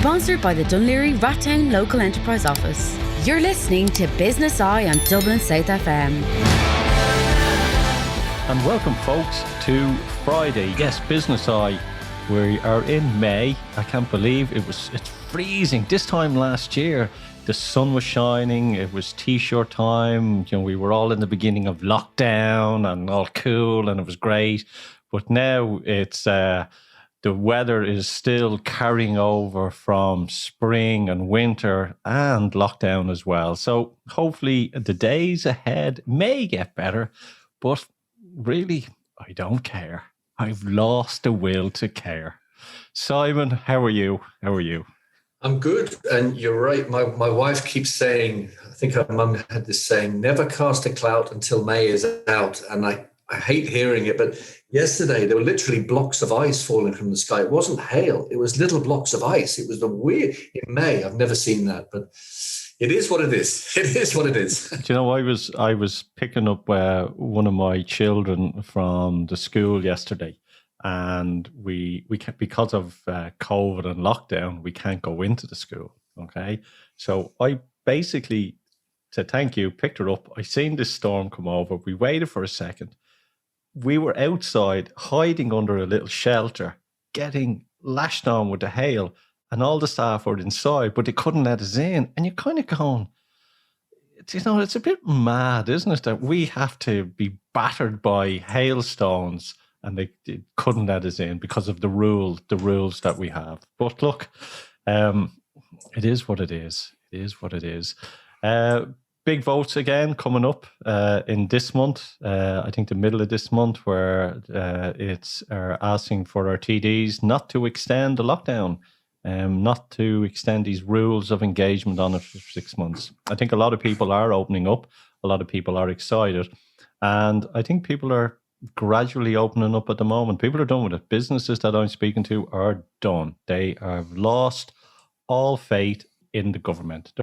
Sponsored by the Dunleary Rattown Local Enterprise Office. You're listening to Business Eye on Dublin South FM. And welcome, folks, to Friday. Yes, Business Eye. We are in May. I can't believe it's freezing. This time last year, the sun was shining. It was t-shirt time. You know, we were all in the beginning of lockdown and all cool, and it was great. But now it's the weather is still carrying over from spring and winter and lockdown as well. So hopefully the days ahead may get better, but really, I don't care. I've lost the will to care. Simon, how are you? I'm good. And you're right. My wife keeps saying, I think her mum had this saying, never cast a clout until May is out. And I hate hearing it, but yesterday there were literally blocks of ice falling from the sky. It wasn't hail. It was little blocks of ice. It was the weird in May. I've never seen that, but it is what it is. It is what it is. Do you know, I was picking up one of my children from the school yesterday, and we can't, because of COVID and lockdown, we can't go into the school. Okay, so I basically, to thank you, picked her up. I seen this storm come over. We waited for a second. We were outside hiding under a little shelter, getting lashed on with the hail, and all the staff were inside, but they couldn't let us in. And you're kind of going, you know, it's a bit mad, isn't it, that we have to be battered by hailstones and they couldn't let us in because of the rules that we have. But look, it is what it is. It is what it is. Big votes again coming up in this month. I think the middle of this month, where it's asking for our TDs not to extend the lockdown, not to extend these rules of engagement on it for 6 months. I think a lot of people are opening up. A lot of people are excited. And I think people are gradually opening up at the moment. People are done with it. Businesses that I'm speaking to are done. They have lost all faith in the government.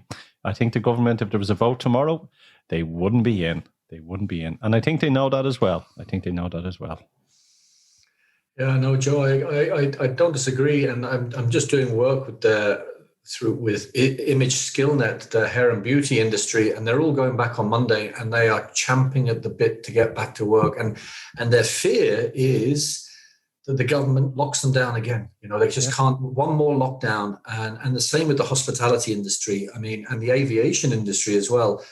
I think the government, if there was a vote tomorrow, they wouldn't be in. They wouldn't be in. And I think they know that as well. Yeah, no, Joe, I don't disagree. And I'm just doing work with Image Skillnet, the hair and beauty industry, and they're all going back on Monday, and they are champing at the bit to get back to work. And their fear is that the government locks them down again. You know, they just can't, one more lockdown. And the same with the hospitality industry, I mean, and the aviation industry as well.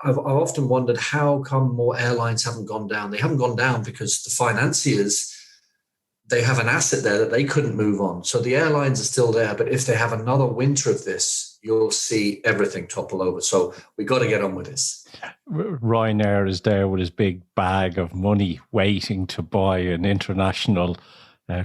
I've often wondered, how come more airlines haven't gone down? They haven't gone down because the financiers, they have an asset there that they couldn't move on. So the airlines are still there, but if they have another winter of this, you'll see everything topple over. So we got to get on with this. Ryanair is there with his big bag of money waiting to buy an international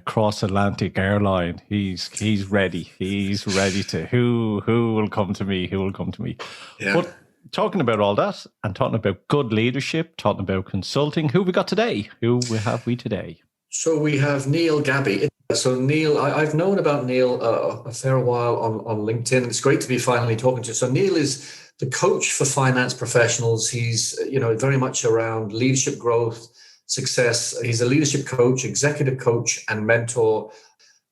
cross-Atlantic airline. He's ready. He's ready to, who will come to me? Who will come to me? Yeah. But talking about all that and talking about good leadership, talking about consulting, who we got today? Who have we today? So we have Neil Gabby. So Neil, I've known about Neil a fair while on LinkedIn. It's great to be finally talking to you. So Neil is the coach for finance professionals. He's, you know, very much around leadership growth, success. He's a leadership coach, executive coach, and mentor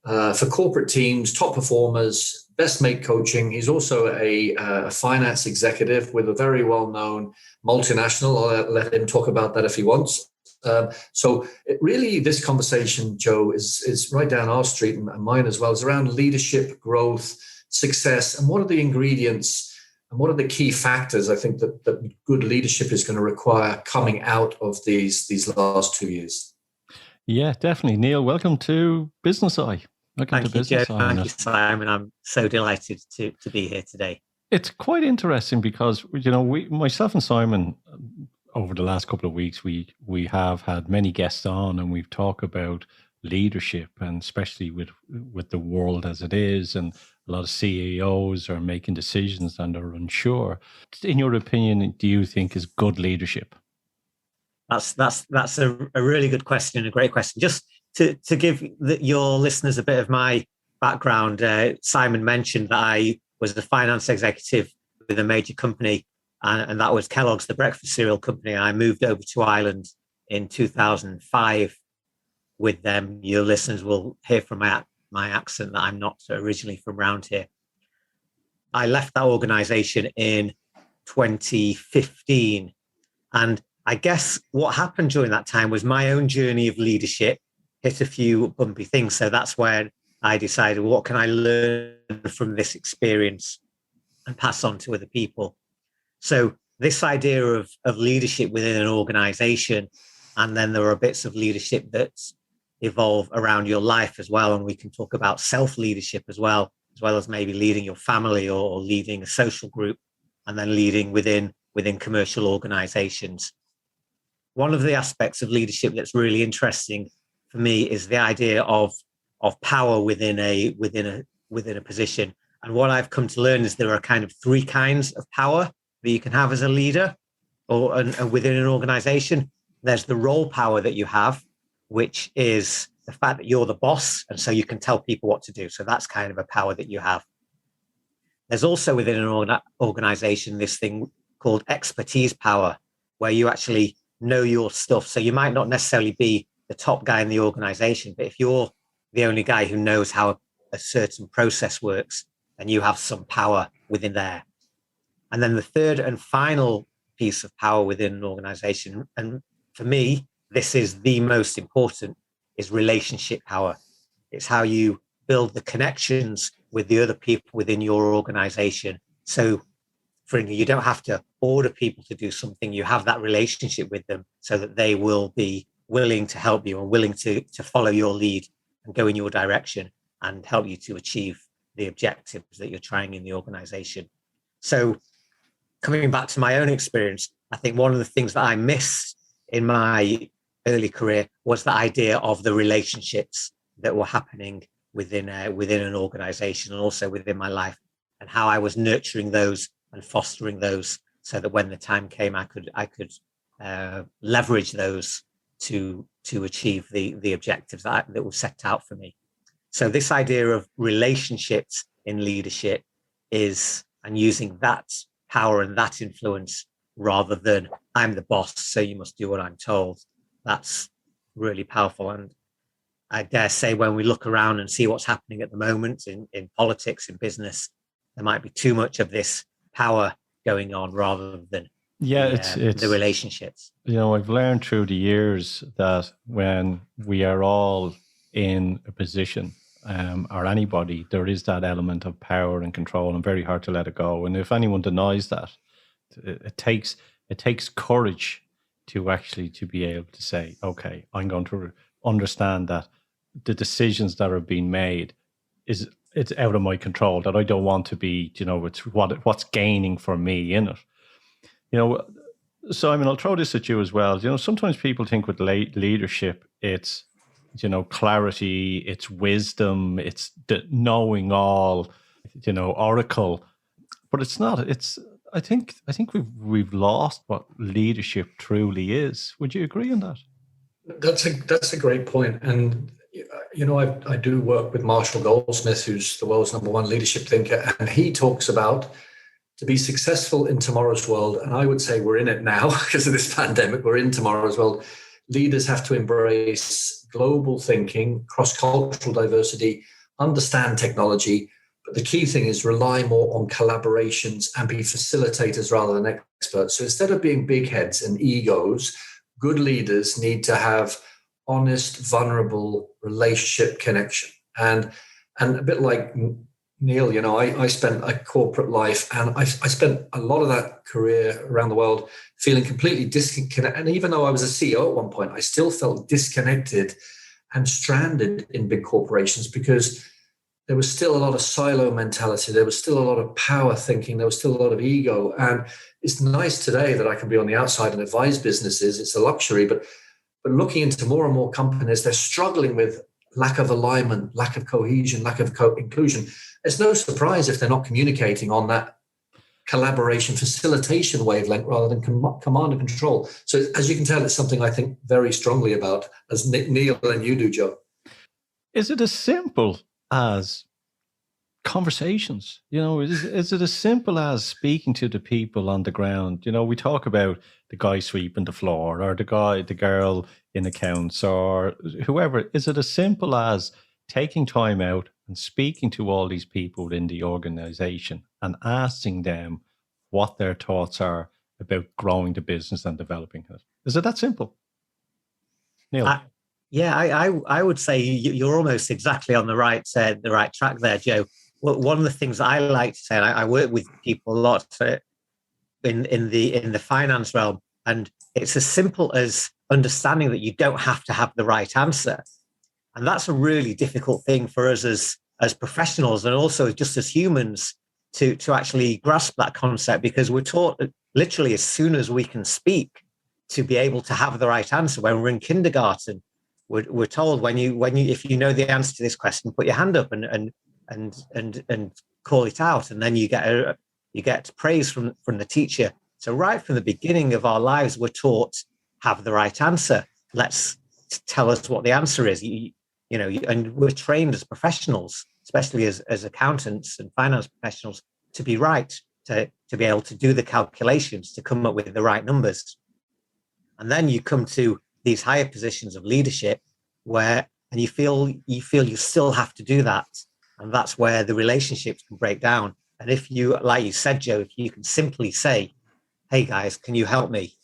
for corporate teams, top performers, best mate coaching. He's also a finance executive with a very well-known multinational. I'll let him talk about that if he wants. So really, this conversation, Joe, is right down our street and mine as well. It's around leadership, growth, success, and what are the ingredients and what are the key factors I think that good leadership is going to require coming out of these last 2 years. Yeah, definitely. Neil, welcome to Business Eye. Thank you, Joe. Thank you, Simon. I'm so delighted to be here today. It's quite interesting because, you know, myself and Simon, over the last couple of weeks, we have had many guests on, and we've talked about leadership, and especially with the world as it is, and a lot of CEOs are making decisions and are unsure. In your opinion, do you think is good leadership? That's a really good question, a great question. Just to give your listeners a bit of my background, Simon mentioned that I was the finance executive with a major company, and that was Kellogg's, the breakfast cereal company. I moved over to Ireland in 2005 with them. Your listeners will hear from my my accent that I'm not originally from around here. I left that organization in 2015. And I guess what happened during that time was my own journey of leadership hit a few bumpy things. So that's when I decided, what can I learn from this experience and pass on to other people? So this idea of leadership within an organization, and then there are bits of leadership that evolve around your life as well. And we can talk about self-leadership as well as maybe leading your family or leading a social group, and then leading within commercial organizations. One of the aspects of leadership that's really interesting for me is the idea of power within a position. And what I've come to learn is there are kind of three kinds of power that you can have as a leader or within an organization. There's the role power that you have, which is the fact that you're the boss, and so you can tell people what to do. So that's kind of a power that you have. There's also within an organization this thing called expertise power, where you actually know your stuff. So you might not necessarily be the top guy in the organization, but if you're the only guy who knows how a certain process works, then you have some power within there. And then the third and final piece of power within an organization, and for me, this is the most important, is relationship power. It's how you build the connections with the other people within your organization. So, for instance, you don't have to order people to do something. You have that relationship with them so that they will be willing to help you and willing to follow your lead and go in your direction and help you to achieve the objectives that you're trying in the organization. So coming back to my own experience, I think one of the things that I missed in my early career was the idea of the relationships that were happening within an organization and also within my life, and how I was nurturing those and fostering those so that when the time came, I could leverage those to achieve the objectives that were set out for me. So this idea of relationships in leadership is, and using that power and that influence rather than I'm the boss, so you must do what I'm told. That's really powerful. And I dare say when we look around and see what's happening at the moment in politics, in business, there might be too much of this power going on rather than it's the relationships. You know, I've learned through the years that when we are all in a position, or anybody, there is that element of power and control, and very hard to let it go. And if anyone denies that, it takes courage to actually to be able to say, okay, I'm going to understand that the decisions that are being made it's out of my control, that I don't want to be, you know, it's what's gaining for me in it. You know, Simon, I'll throw this at you as well. You know, sometimes people think with leadership, it's, you know, clarity, it's wisdom, it's the knowing all, you know, oracle, but it's not. It's, I think we've lost what leadership truly is. Would you agree on that? That's a great point. And you know, I do work with Marshall Goldsmith, who's the world's #1 leadership thinker, and he talks about to be successful in tomorrow's world, and I would say we're in it now because of this pandemic, we're in tomorrow's world. Leaders have to embrace global thinking, cross-cultural diversity, understand technology, but the key thing is rely more on collaborations and be facilitators rather than experts. So instead of being big heads and egos, good leaders need to have honest, vulnerable relationship connection. And a bit like Neil, you know, I spent a corporate life, and I spent a lot of that career around the world feeling completely disconnected. And even though I was a CEO at one point, I still felt disconnected and stranded in big corporations because there was still a lot of silo mentality. There was still a lot of power thinking. There was still a lot of ego. And it's nice today that I can be on the outside and advise businesses. It's a luxury, but looking into more and more companies, they're struggling with lack of alignment, lack of cohesion, lack of inclusion. It's no surprise if they're not communicating on that collaboration, facilitation wavelength rather than command and control. So as you can tell, it's something I think very strongly about, as Neil and you do, Joe. Is it as simple as conversations? You know, is it as simple as speaking to the people on the ground? You know, we talk about the guy sweeping the floor or the girl in accounts or whoever. Is it as simple as taking time out and speaking to all these people in the organization and asking them what their thoughts are about growing the business and developing it. Is it that simple? Neil? I would say you're almost exactly on the right track there, Joe. Well, one of the things that I like to say, and I work with people a lot in the finance realm, and it's as simple as understanding that you don't have to have the right answer. And that's a really difficult thing for us as professionals and also just as humans to actually grasp that concept, because we're taught literally as soon as we can speak to be able to have the right answer. When we're in kindergarten, we're told if you know the answer to this question, put your hand up and call it out, and then you get praise from the teacher. So right from the beginning of our lives, we're taught have the right answer. Let's tell us what the answer is. And we're trained as professionals, especially as accountants and finance professionals, to be right, to be able to do the calculations, to come up with the right numbers. And then you come to these higher positions of leadership and you feel you still have to do that. And that's where the relationships can break down. And if you, like you said, Joe, if you can simply say, hey guys, can you help me?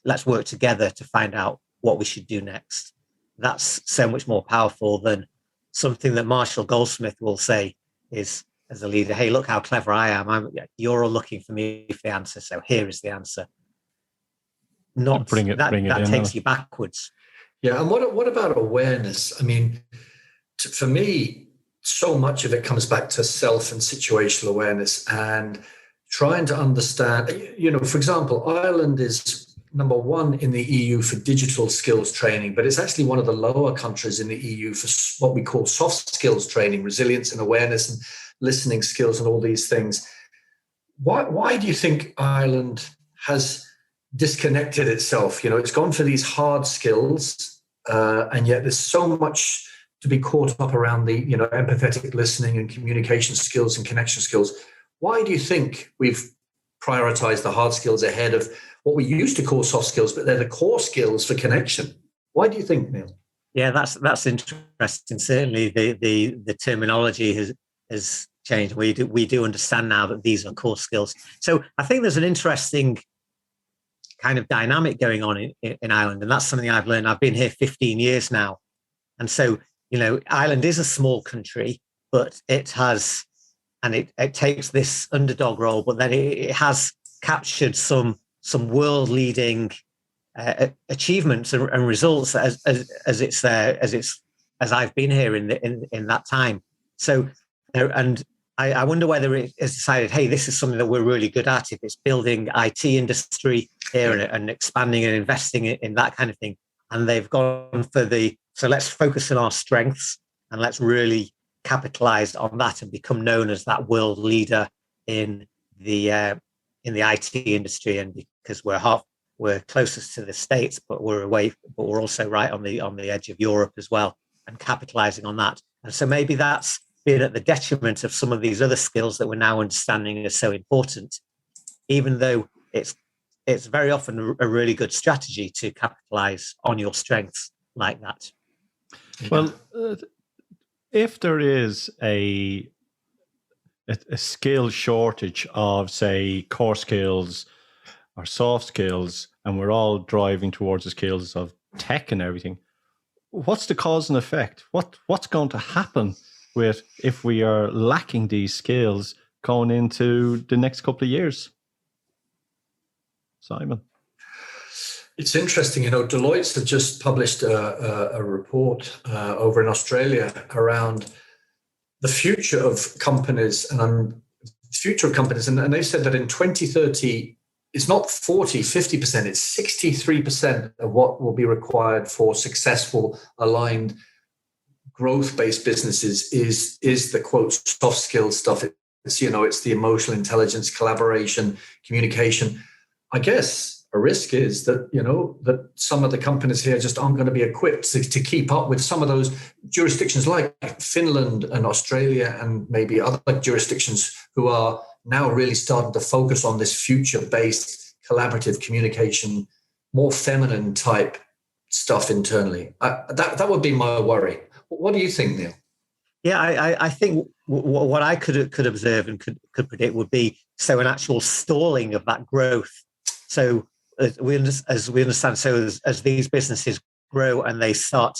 Let's work together to find out what we should do next. That's so much more powerful than something that Marshall Goldsmith will say is, as a leader, hey, look how clever I am. You're all looking for me for the answer, so here is the answer. That takes you backwards. Yeah, and what about awareness? I mean, for me, so much of it comes back to self and situational awareness and trying to understand, for example, Ireland is number one in the EU for digital skills training, but it's actually one of the lower countries in the EU for what we call soft skills training, resilience and awareness and listening skills and all these things. Why do you think Ireland has disconnected itself? It's gone for these hard skills, and yet there's so much to be caught up around the, empathetic listening and communication skills and connection skills. Why do you think we've prioritized the hard skills ahead of what we used to call soft skills, but they're the core skills for connection? Why do you think, Neil? Yeah, that's interesting. Certainly the terminology has changed. We do understand now that these are core skills. So I think there's an interesting kind of dynamic going on in Ireland, and that's something I've learned. I've been here 15 years now. And so, Ireland is a small country, but it has, and it takes this underdog role, but then it has captured some world-leading achievements and results as I've been here in that time. So, and I wonder whether it has decided, hey, this is something that we're really good at. If it's building IT industry here and expanding and investing in that kind of thing, and they've gone for so let's focus on our strengths and let's really capitalize on that and become known as that world leader in the IT industry. And because we're closest to the States, but we're also right on the edge of Europe as well, and capitalizing on that. And so maybe that's been at the detriment of some of these other skills that we're now understanding are so important, even though it's very often a really good strategy to capitalize on your strengths like that. Well, if there is a skill shortage of, say, core skills or soft skills, and we're all driving towards the skills of tech and everything, what's the cause and effect? What's going to happen with if we are lacking these skills going into the next couple of years? Simon? It's interesting, Deloitte's have just published a report over in Australia around the future of companies, and they said that in 2030, it's not 40, 50%, it's 63% of what will be required for successful, aligned, growth-based businesses is the, quote, soft skills stuff. It's the emotional intelligence, collaboration, communication. I guess a risk is that, that some of the companies here just aren't going to be equipped to keep up with some of those jurisdictions like Finland and Australia and maybe other jurisdictions who are now really starting to focus on this future-based collaborative communication, more feminine type stuff internally. That would be my worry. What do you think, Neil? Yeah, I think what I could observe and could predict would be an actual stalling of that growth. So as we understand, so as these businesses grow and they start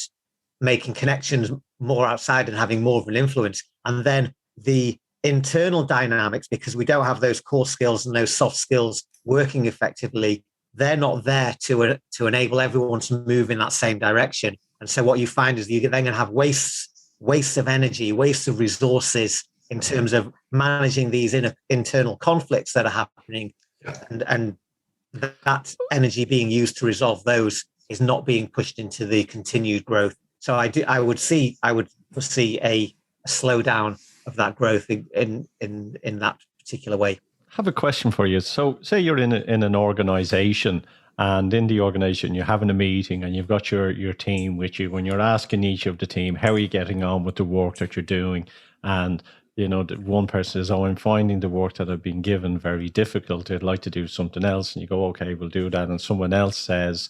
making connections more outside and having more of an influence, and then the internal dynamics, because we don't have those core skills and those soft skills working effectively, they're not there to enable everyone to move in that same direction. And so what you find is you're then going to have waste of energy, waste of resources in terms of managing these internal conflicts that are happening, and that energy being used to resolve those is not being pushed into the continued growth. So I would foresee a slowdown of that growth in that particular way. I have a question for you. So say you're in an organization, and in the organization, you're having a meeting and you've got your team with you. When you're asking each of the team, how are you getting on with the work that you're doing? And, one person says, I'm finding the work that I've been given very difficult. I'd like to do something else. And you go, okay, we'll do that. And someone else says,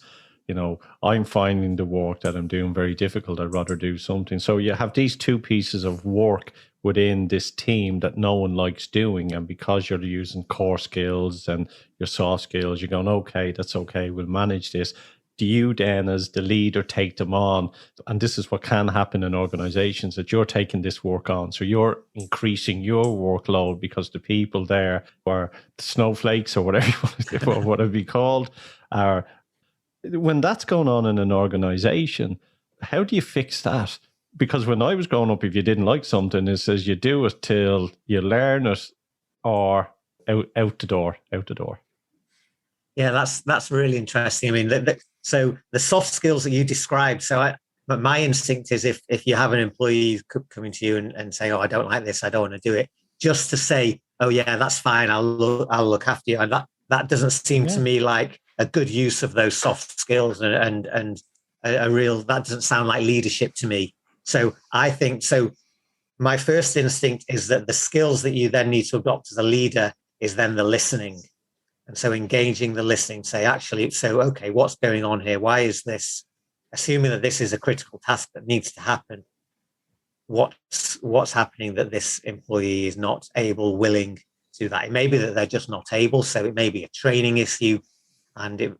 I'm finding the work that I'm doing very difficult. I'd rather do something. So you have these two pieces of work within this team that no one likes doing. And because you're using core skills and your soft skills, you're going, okay, that's okay. We'll manage this. Do you then, as the leader, take them on? And this is what can happen in organizations, that you're taking this work on. So you're increasing your workload because the people there, or the snowflakes or whatever or what it be called, are. When that's going on in an organization, how do you fix that? Because when I was growing up, if you didn't like something, it says you do it till you learn it, or out the door. Yeah, that's really interesting. I mean, so the soft skills that you described. But my instinct is if you have an employee coming to you and saying, "Oh, I don't like this, I don't want to do it," just to say, "Oh yeah, that's fine, I'll look after you," and that doesn't seem to me like a good use of those soft skills, and a real, that doesn't sound like leadership to me. So I think, my first instinct is that the skills that you then need to adopt as a leader is then the listening. And so engaging the listening, say, actually, okay, what's going on here? Why is this, assuming that this is a critical task that needs to happen, what's happening that this employee is not able, willing to do that? It may be that they're just not able. So it may be a training issue,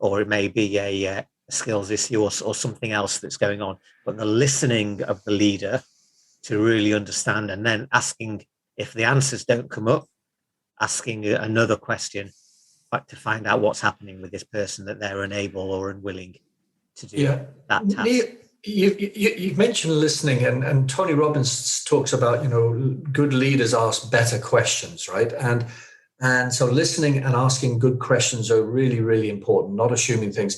or it may be a skills issue or something else that's going on. But the listening of the leader to really understand, and then asking, if the answers don't come up, asking another question to find out what's happening with this person that they're unable or unwilling to do that task. Neil, you mentioned listening, and Tony Robbins talks about, good leaders ask better questions, right? And so listening and asking good questions are really, really important, not assuming things.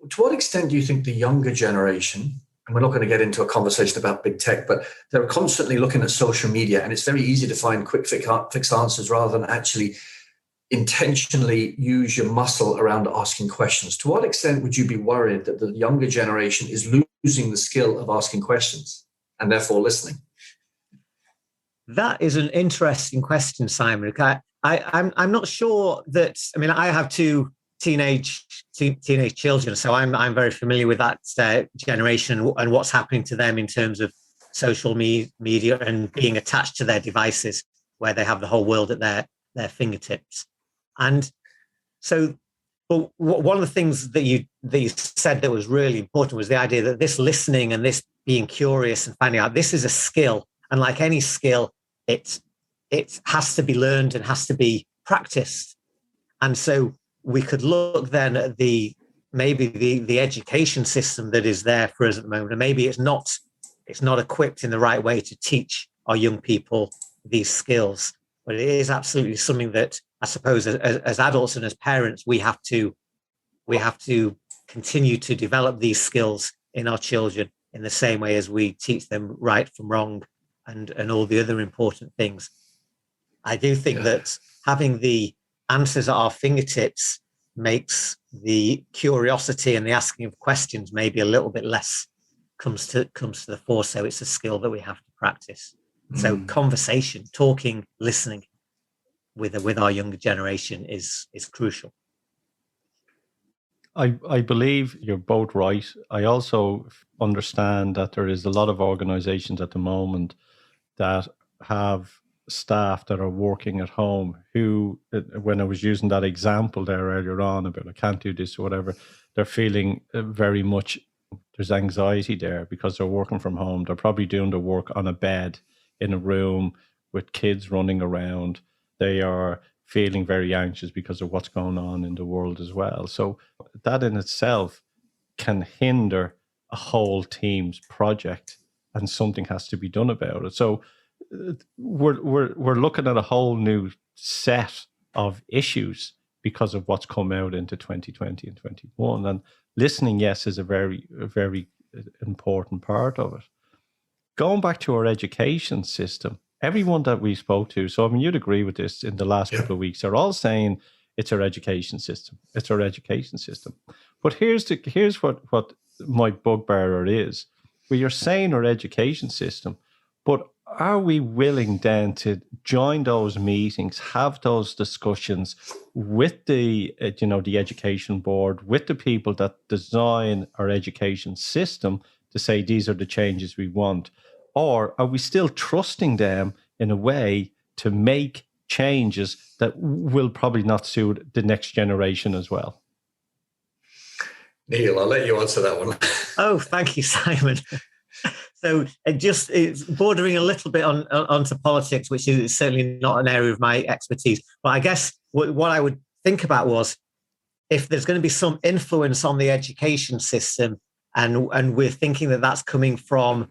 To what extent do you think the younger generation, and we're not going to get into a conversation about big tech, but they're constantly looking at social media, and it's very easy to find quick fix answers rather than actually intentionally use your muscle around asking questions? To what extent would you be worried that the younger generation is losing the skill of asking questions and therefore listening? That is an interesting question, Simon. I'm not sure that. I mean, I have two teenage children, so I'm very familiar with that generation and what's happening to them in terms of social media and being attached to their devices, where they have the whole world at their fingertips. And so, but one of the things that you said that was really important was the idea that this listening and this being curious and finding out, this is a skill, and like any skill, it has to be learned and has to be practiced. And so we could look then at the education system that is there for us at the moment, and maybe it's not equipped in the right way to teach our young people these skills. But it is absolutely something that I suppose as adults and as parents, we have to continue to develop these skills in our children in the same way as we teach them right from wrong and all the other important things. I do think that having the answers at our fingertips makes the curiosity and the asking of questions maybe a little bit less comes to the fore. So it's a skill that we have to practice. So conversation, talking, listening with our younger generation is crucial. I believe you're both right. I also understand that there is a lot of organizations at the moment that have staff that are working at home who, when I was using that example there earlier on about I can't do this or whatever, they're feeling very much, there's anxiety there because they're working from home. They're probably doing the work on a bed in a room with kids running around. They are feeling very anxious because of what's going on in the world as well. So that in itself can hinder a whole team's project, and something has to be done about it. So we're looking at a whole new set of issues because of what's come out into 2020 and 21. And listening, yes, is a very important part of it. Going back to our education system, everyone that we spoke to, so I mean, you'd agree with this in the last couple of weeks, are all saying it's our education system. It's our education system. But here's what my bugbearer is. Well, you're saying our education system, but are we willing then to join those meetings, have those discussions with the the education board, with the people that design our education system to say these are the changes we want? Or are we still trusting them in a way to make changes that will probably not suit the next generation as well? Neil, I'll let you answer that one. Oh, thank you, Simon. So it's bordering a little bit onto politics, which is certainly not an area of my expertise. But I guess what I would think about was if there's going to be some influence on the education system, and we're thinking that that's coming from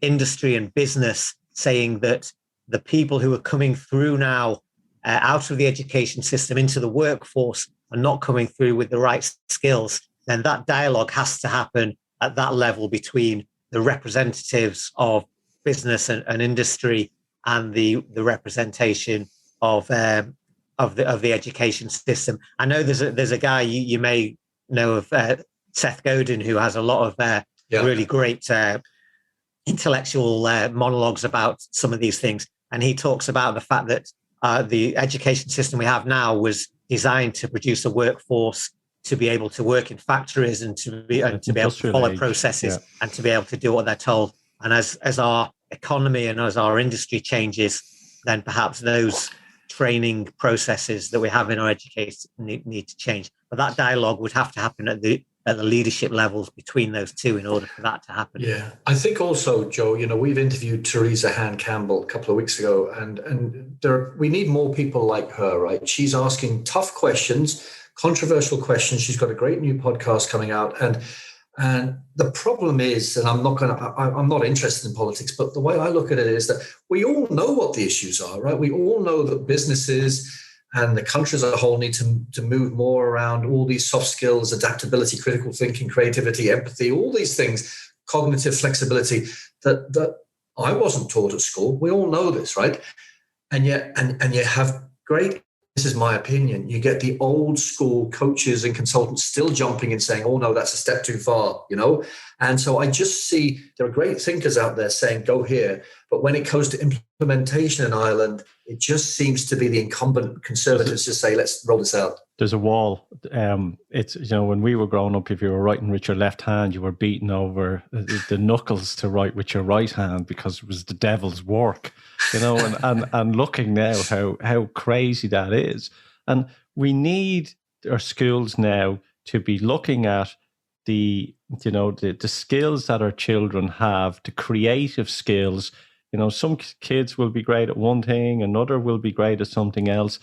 industry and business, saying that the people who are coming through now out of the education system into the workforce are not coming through with the right skills, then that dialogue has to happen at that level between the representatives of business and industry and the representation of the education system. I know there's a guy you may know of, Seth Godin, who has a lot of really great intellectual monologues about some of these things, and he talks about the fact that the education system we have now was designed to produce a workforce to be able to work in factories and to be able to follow processes and to be able to do what they're told. And as our economy and as our industry changes, then perhaps those training processes that we have in our education need to change. But that dialogue would have to happen at the leadership levels between those two in order for that to happen. Yeah, I think also, Joe, we've interviewed Teresa Han Campbell a couple of weeks ago, and we need more people like her, right? She's asking tough questions, controversial questions. She's got a great new podcast coming out, and the problem is, and I'm not interested in politics, but the way I look at it is that we all know what the issues are, right? We all know that businesses and the country as a whole need to move more around all these soft skills, adaptability, critical thinking, creativity, empathy, all these things, cognitive flexibility that I wasn't taught at school. We all know this, right? And yet you have great, this is my opinion, you get the old school coaches and consultants still jumping and saying, oh no, that's a step too far, And so I just see there are great thinkers out there saying, go here. But when it comes to implementation in Ireland, it just seems to be the incumbent conservatives just say, let's roll this out. There's a wall. It's, when we were growing up, if you were writing with your left hand, you were beating over the knuckles to write with your right hand because it was the devil's work, and looking now how crazy that is. And we need our schools now to be looking at the skills that our children have, the creative skills. Some kids will be great at one thing, another will be great at something else,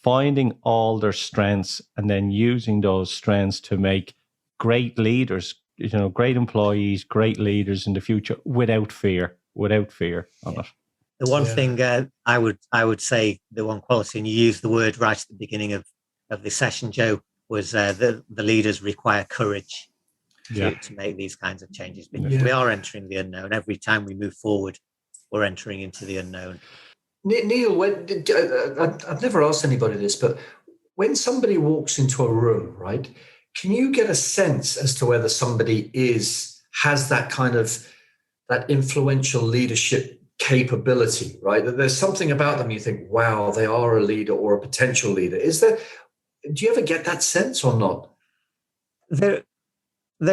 finding all their strengths and then using those strengths to make great leaders, great employees, great leaders in the future without fear on it. The one thing I would say, the one quality, and you used the word right at the beginning of the session, Joe, was the leaders require courage to make these kinds of changes, because we are entering the unknown. Every time we move forward, we're entering into the unknown. Neil, I've never asked anybody this, but when somebody walks into a room, right, can you get a sense as to whether somebody has that kind of that influential leadership capability, right? That there's something about them you think, wow, they are a leader or a potential leader. Do you ever get that sense or not? there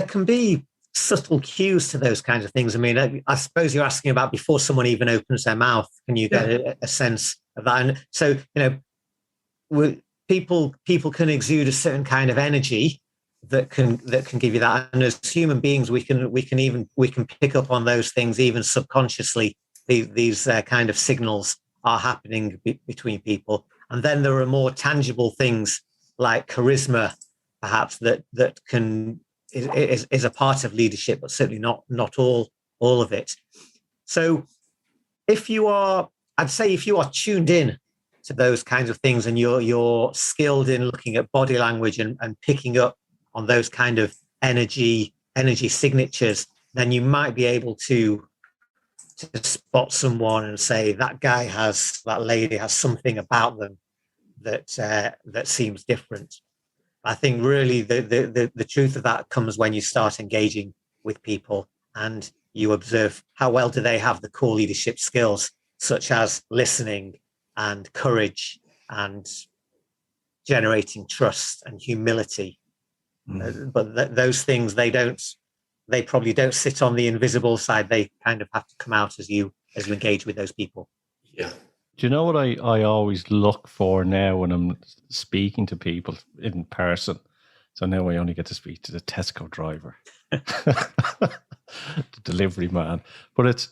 can be subtle cues to those kinds of things. I mean, I suppose you're asking about before someone even opens their mouth, can you get a sense of that? And so, people can exude a certain kind of energy that can give you that. And as human beings, we can pick up on those things even subconsciously. These kind of signals are happening between people. And then there are more tangible things like charisma, perhaps that is a part of leadership, but certainly not all of it. So if you are tuned in to those kinds of things, and you're skilled in looking at body language and picking up on those kind of energy signatures, then you might be able to spot someone and say that lady has something about them that seems different. I think really the truth of that comes when you start engaging with people and you observe how well do they have the core leadership skills, such as listening and courage and generating trust and humility. But those things, they probably don't sit on the invisible side. They kind of have to come out as you engage with those people. Yeah. Do you know what I always look for now when I'm speaking to people in person? So now I only get to speak to the Tesco driver, the delivery man. But it's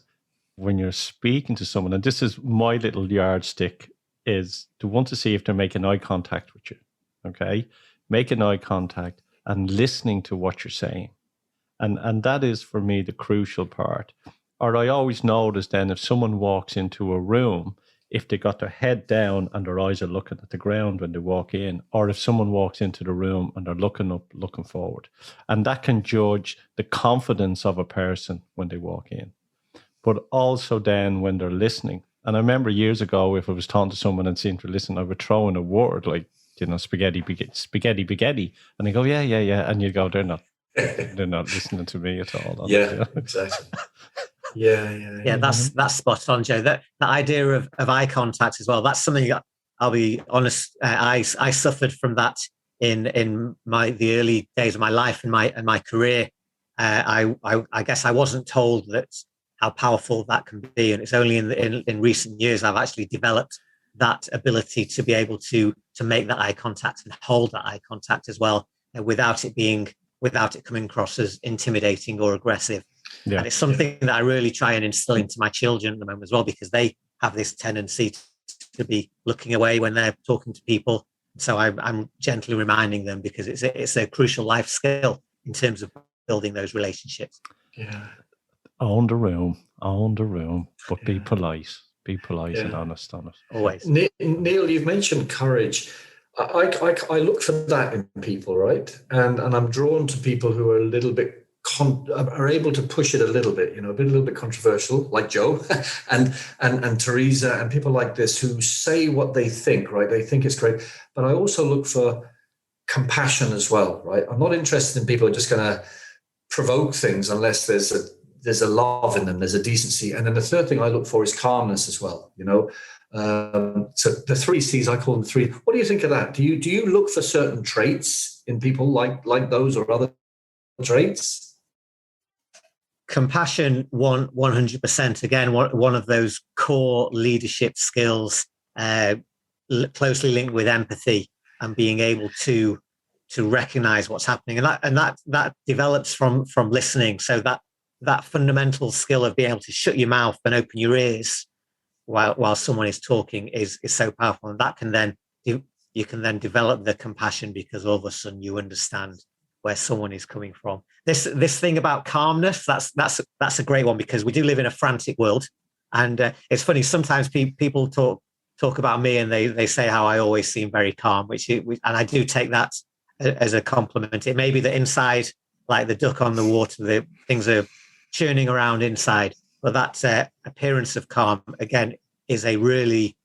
when you're speaking to someone, and this is my little yardstick, is to want to see if they're making eye contact with you. Okay? Making eye contact and listening to what you're saying. And that is, for me, the crucial part. Or I always notice then if someone walks into a room, if they got their head down and their eyes are looking at the ground when they walk in, or if someone walks into the room and they're looking up, looking forward. And that can judge the confidence of a person when they walk in. But also then when they're listening. And I remember years ago, if I was talking to someone and seemed to listen, I would throw in a word like, spaghetti, and they go, yeah. And you go, they're not listening to me at all. Yeah, exactly. Yeah. That's spot on, Joe. That idea of eye contact as well. That's something that, I'll be honest, I suffered from that in the early days of my life and my career. I guess I wasn't told that how powerful that can be, and it's only in recent years I've actually developed that ability to be able to make that eye contact and hold that eye contact as well, without it coming across as intimidating or aggressive. Yeah. And it's something that I really try and instill into my children at the moment as well, because they have this tendency to be looking away when they're talking to people. So I'm gently reminding them, because it's a crucial life skill in terms of building those relationships. Yeah. Own the room, but be polite. Be polite and honest on it. Always. Neil, you've mentioned courage. I look for that in people, right? And I'm drawn to people who are a little bit are able to push it a little bit, a little bit controversial, like Joe and Teresa and people like this who say what they think, right? They think it's great. But I also look for compassion as well, right? I'm not interested in people who are just going to provoke things unless there's a love in them, there's a decency. And then the third thing I look for is calmness as well, So the 3 C's, I call them 3. What do you think of that? Do you look for certain traits in people like those or other traits? Compassion, 100%. Again, one of those core leadership skills, closely linked with empathy and being able to recognize what's happening, and that develops from listening. So that fundamental skill of being able to shut your mouth and open your ears while someone is talking is so powerful, and that can then you can then develop the compassion, because all of a sudden you understand where someone is coming from. This thing about calmness, that's a great one, because we do live in a frantic world, and it's funny, sometimes people talk about me and they say how I always seem very calm, and I do take that as a compliment. It may be that inside, like the duck on the water, the things are churning around inside, but that appearance of calm, again, is a really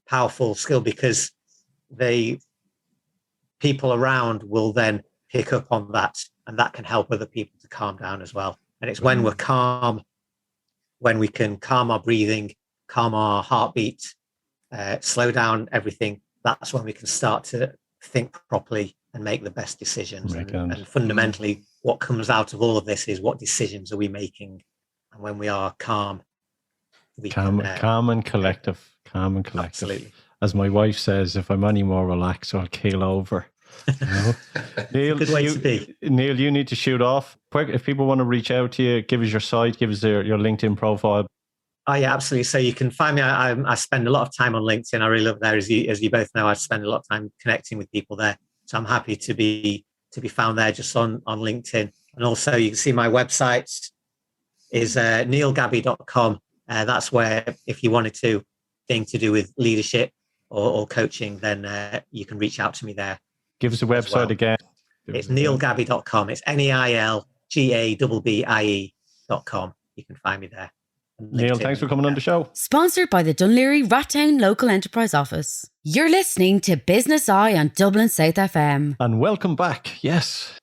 powerful skill, because people around will then pick up on that, and that can help other people to calm down as well. And it's when we're calm, when we can calm our breathing, calm our heartbeat, slow down everything, that's when we can start to think properly and make the best decisions. Make And fundamentally, what comes out of all of this is what decisions are we making? And when we are calm, calm and collective. Absolutely. As my wife says, if I'm any more relaxed, I'll keel over. You know? Neil, good way to be. Neil, you need to shoot off. Quick, if people want to reach out to you, give us your site, give us your LinkedIn profile. Oh, yeah, absolutely. So you can find me. I spend a lot of time on LinkedIn. I really love there. As you both know, I spend a lot of time connecting with people there. So I'm happy to be found there just on LinkedIn. And also you can see my website is neilgabby.com. That's where, if you wanted to do with leadership or coaching, then you can reach out to me there. Give us the website again. It's neilgabby.com. It's neilgabbie.com. You can find me there. Neil, thanks for coming on the show. Sponsored by the Dunleary Rattown Local Enterprise Office. You're listening to Business Eye on Dublin South FM. And welcome back. Yes.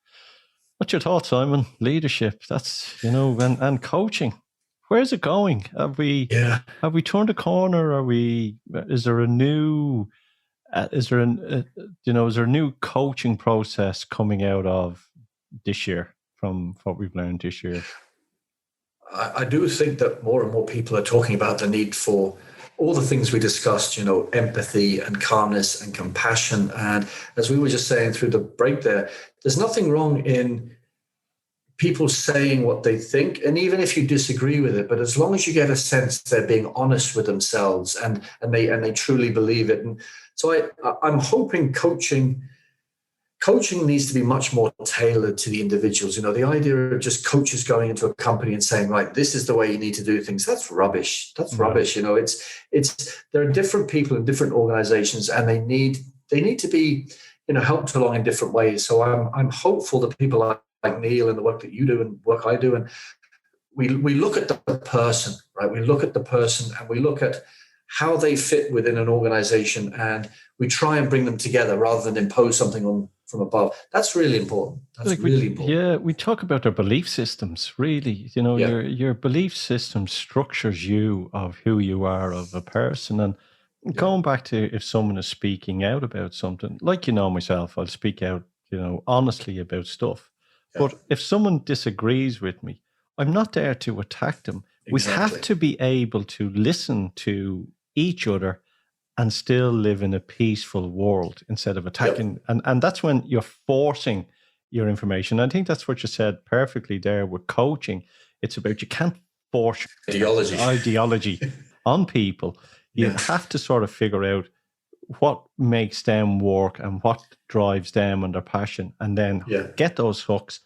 What's your thoughts, Simon? Leadership, that's, and coaching. Where's it going? Have we turned a corner? Is there a new coaching process coming out of this year from what we've learned this year? I do think that more and more people are talking about the need for all the things we discussed, empathy and calmness and compassion. And as we were just saying through the break there's nothing wrong in people saying what they think. And even if you disagree with it, but as long as you get a sense they're being honest with themselves and they truly believe it. And so I'm hoping coaching needs to be much more tailored to the individuals. The idea of just coaches going into a company and saying, right, this is the way you need to do things. That's rubbish. Rubbish. There are different people in different organizations, and they need to be, helped along in different ways. So I'm hopeful that people like Neil and the work that you do and work I do, and we look at the person, right? We look at the person and we look at how they fit within an organization, and we try and bring them together rather than impose something from above. That's really important. Really important. Yeah, we talk about their belief systems, really. Your belief system structures you of who you are of a person. And going back to if someone is speaking out about something, like myself, I'll speak out, honestly about stuff. Yeah. But if someone disagrees with me, I'm not there to attack them. Exactly. We have to be able to listen to each other and still live in a peaceful world instead of attacking. Yep. And that's when you're forcing your information. I think that's what you said perfectly there with coaching. It's about, you can't force ideology on people. You have to sort of figure out what makes them work and what drives them and their passion, and then get those hooks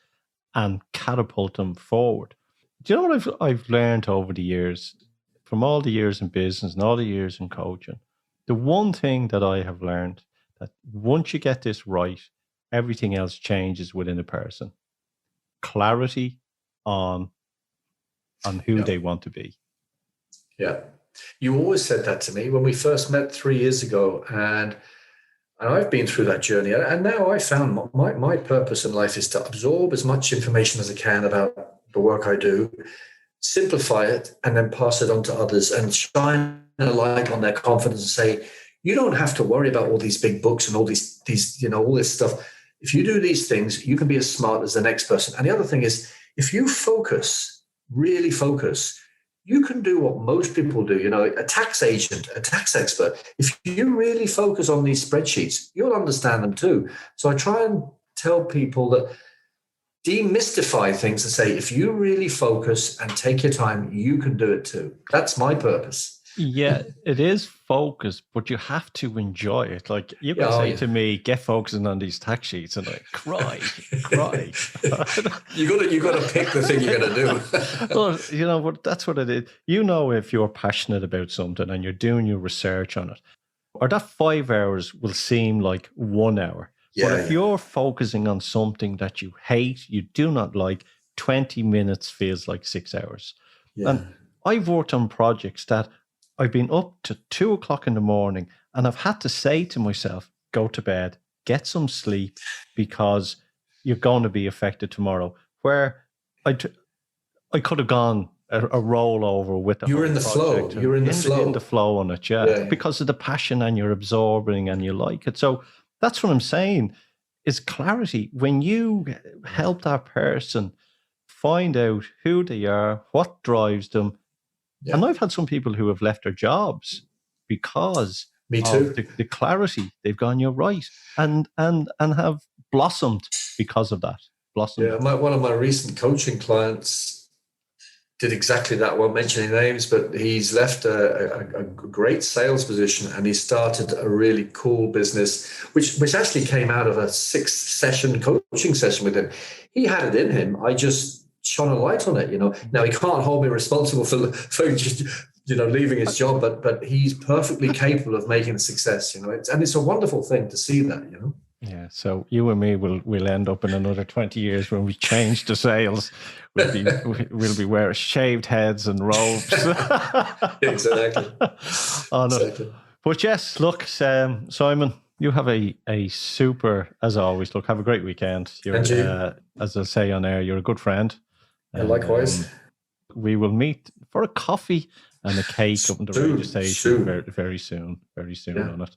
and catapult them forward. Do you know what I've learned over the years, from all the years in business and all the years in coaching? The one thing that I have learned, that once you get this right, everything else changes within a person. Clarity on who they want to be. Yeah. You always said that to me when we first met 3 years ago, and I've been through that journey. And now I found my purpose in life is to absorb as much information as I can about the work I do, simplify it, and then pass it on to others and shine a light on their confidence and say, you don't have to worry about all these big books and all these all this stuff. If you do these things, you can be as smart as the next person. And the other thing is, if you really focus, you can do what most people do, a tax agent, a tax expert. If you really focus on these spreadsheets, you'll understand them too. So I try and tell people that demystify things and say, if you really focus and take your time, you can do it too. That's my purpose. Yeah, it is focus, but you have to enjoy it. Like you can say to me, get focusing on these tax sheets, and I cry. You got to pick the thing you're going to do. Well, but that's what it is. If you're passionate about something and you're doing your research on it, or that 5 hours will seem like 1 hour. Yeah, but if you're focusing on something that you hate, you do not like, 20 minutes feels like 6 hours. Yeah. And I've worked on projects that I've been up to 2 o'clock in the morning, and I've had to say to myself, go to bed, get some sleep, because you're going to be affected tomorrow. Where I could have gone a rollover with the You were in the flow. You were in the flow. In the flow on it, yeah, because of the passion, and you're absorbing and you like it. So that's what I'm saying. is clarity. When you help that person find out who they are, what drives them. Yeah. And I've had some people who have left their jobs because Me too. of the clarity. They've gone, you're right, and have blossomed because of that. Yeah, one of my recent coaching clients did exactly that. I won't mention any names, but he's left a great sales position and he started a really cool business, which actually came out of a 6-session coaching session with him. He had it in him. I just shone a light on it, Now he can't hold me responsible for just, leaving his job, but he's perfectly capable of making a success, and it's a wonderful thing to see that, Yeah, so you and me will end up in another 20 years when we change the sales. We'll be wearing shaved heads and robes. Exactly. Exactly. But yes, look, Simon, you have a super, as always. Look, have a great weekend. You're, as I say on air, you're a good friend. And likewise. We will meet for a coffee and a cake up in the radio station very soon on it.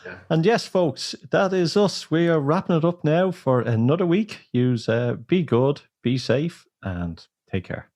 Yeah. And yes, folks, that is us. We are wrapping it up now for another week. Be good, be safe, and take care.